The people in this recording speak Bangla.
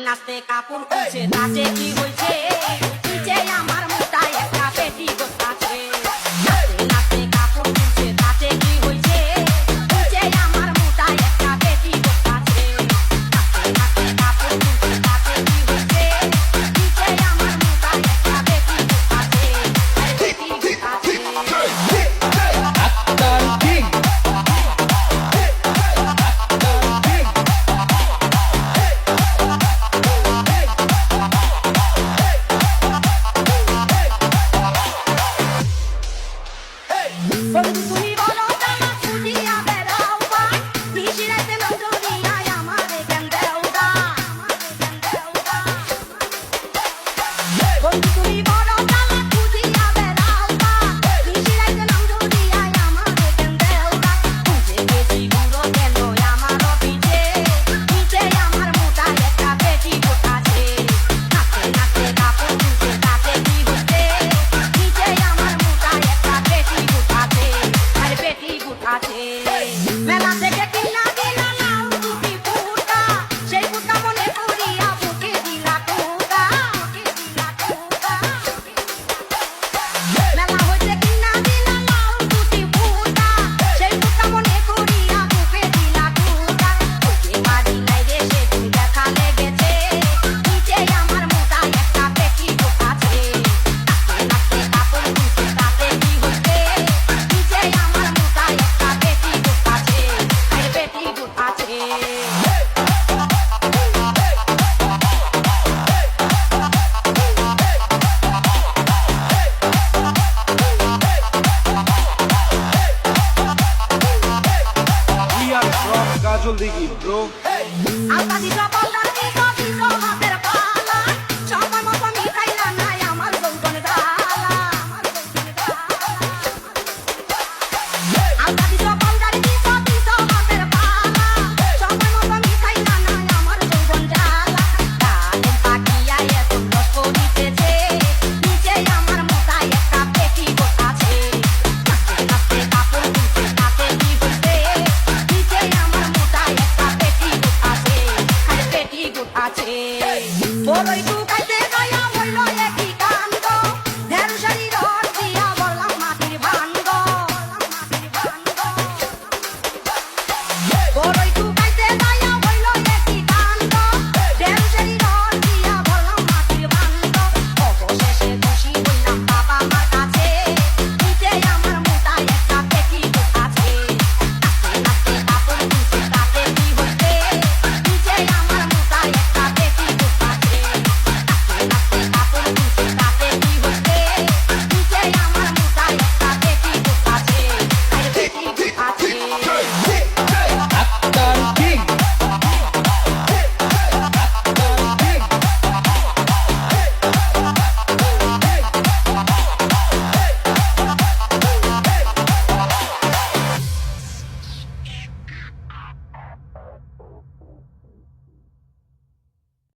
নাচতে কাপড় খুলছে নাচে কি হয়েছে নিচে আমার মোটায় একটা পেটি গোছাছে নাচতে নাচতে কাপড় খুলছে নাচে কি হয়েছে নিচে আমার মোটায় একটা পেটি গোছাছে নাচতে নাচতে কাপড় খুলছে নাচে কি হয়েছে নিচে আমার মোটায় একটা পেটি গোছাছে পেটি গোছাছে তুমি বলো জামা খুলিয়া বেড়াও ভাই নিশিরাইতে নজরিয়ায় আমারে কেন দেও দা বন্ধু তুমি বলো জামা খুলিয়া বেড়াও ভাই নিশিরাইতে নজরিয়ায় আমারে কেন দেও দা বুঝে গেছি গুঁড়ো কেন আমার পিছে নিচে আমার মোটা একটা পেটি গোছাছে নাচতে নাচতে কাপড় খুলছে তাতে কি হচ্ছে নিচে আমার মোটা একটা পেটি গোছাছে পেটি গুটাছে মেলা থেকে কিনা দিলা নাও দুটি ফুটা সেই ফুটা মনে করিয়া বুকে দিলা কুটা মেলা হইতে কিনা দিলা নাও দুটি ফুটা সেই ফুটা মনে করিয়া বুকে দিলা কুটা বুকে বাড়ি নাই রে সে তুমি দেখা লেগেছে নিচে আমার মোটা একটা পেটি গুটাছে নাচতে নাচতে কাপড় খুলছে তাতে কি হচ্ছে নিচে আমার মোটা একটা পেটি গুটাছে পেটি গুটাছে We are from Kajol Digi, bro. আলতা দিছো পাউডার দিছো হাতের পালা সময় মতো মিঠাইলা নাই আমার যৌবন ঢালা আলতা দিছো পাউডার দিছো হাতের পালা সময় মতো মিঠাইলা নাই আমার যৌবন ঢালা গানে পাকিয়া এত রস করিতেছে নিচে আমার মোটা একটা পেটি গোছাছে নাচতে নাচতে কাপড় খুলছে তাতে কি হচ্ছে নিচে আমার মোটা একটা পেটি গোছাছে পেটি গোছাছে বড়ই টুকাই